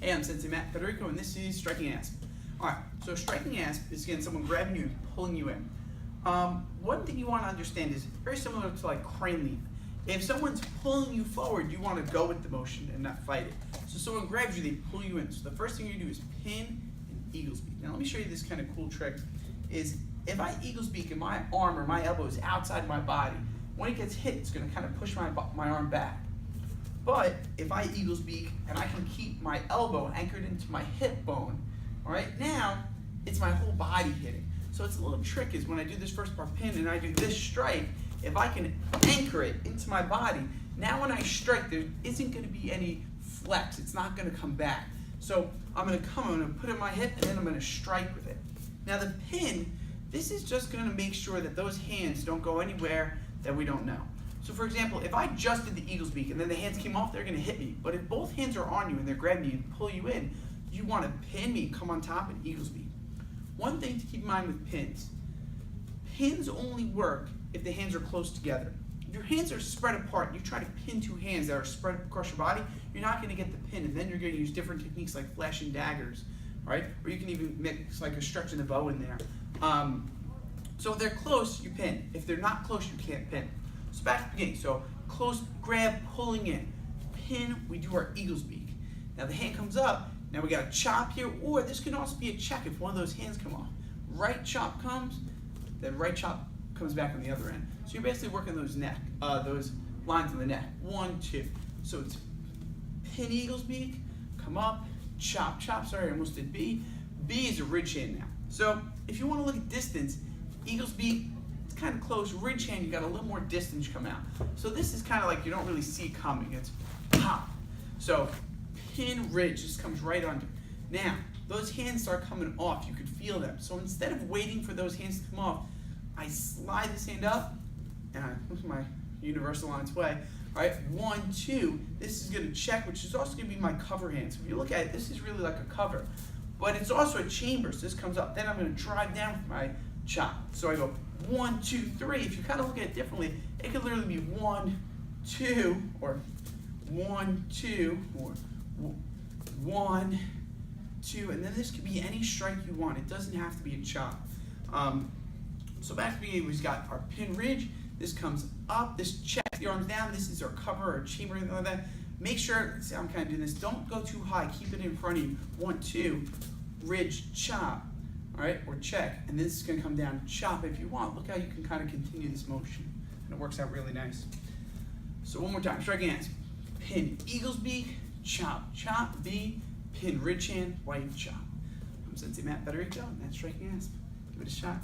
Hey, I'm Sensei Federico, and this is Striking Asp. Alright, so striking asp is again someone grabbing you and pulling you in. One thing you want to understand is very similar to like crane leap. If someone's pulling you forward, you want to go with the motion and not fight it. So someone grabs you, they pull you in. So the first thing you do is pin and eagle's beak. Now let me show you this kind of cool trick. Is if I eagle's beak and my arm or my elbow is outside my body, when it gets hit, it's going to kind of push my arm back. But if I eagle's beak and I can keep my elbow anchored into my hip bone, all right, now it's my whole body hitting. So it's a little trick is when I do this first part pin and I do this strike, if I can anchor it into my body, now when I strike, there isn't going to be any flex. It's not going to come back. So I'm going to put it in my hip and then I'm going to strike with it. Now the pin, this is just going to make sure that those hands don't go anywhere that we don't know. So for example, if I just did the eagle's beak and then the hands came off, they're going to hit me. But if both hands are on you and they're grabbing you and pull you in, you want to pin me, come on top, and eagle's beak. One thing to keep in mind with pins, pins only work if the hands are close together. If your hands are spread apart and you try to pin two hands that are spread across your body, you're not going to get the pin, and then you're going to use different techniques like flashing daggers, right? Or you can even mix like a stretch in the bow in there. So if they're close, you pin. If they're not close, you can't pin. So back to the beginning. So close, grab, pulling in. Pin, we do our eagle's beak. Now the hand comes up. Now we got a chop here, or this can also be a check if one of those hands come off. Right chop comes, then right chop comes back on the other end. So you're basically working those lines on the neck. 1, 2. So it's pin eagle's beak, come up, chop, chop. Sorry, I almost did B. B is a ridge hand now. So if you want to look at distance, eagle's beak, it's kind of close. Ridge hand, you got a little more distance come out. So this is kind of like you don't really see coming. It's pop. So pin, ridge just comes right under. Now, those hands start coming off. You could feel them. So instead of waiting for those hands to come off, I slide this hand up, and I put my universal on its way. All right, 1, 2. This is going to check, which is also going to be my cover hand. So if you look at it, this is really like a cover. But it's also a chamber, so this comes up. Then I'm going to drive down with my chop. So I go 1, 2, 3. If you kind of look at it differently, it could literally be 1, 2, or 1, 2, or 1, 2, and then this could be any strike you want. It doesn't have to be a chop. So back to the beginning, we've got our pin ridge. This comes up. This checks the arms down. This is our cover or chamber, anything like that. Make sure, see, I'm kind of doing this. Don't go too high. Keep it in front of you. 1, 2, ridge, chop, all right, or check. And this is going to come down, chop if you want. Look how you can kind of continue this motion, and it works out really nice. So one more time, striking hands. Pin eagle's beak, chop, chop, B, pin ridge hand, white chop. I'm Sensei Federico, and that's striking asp. Give it a shot.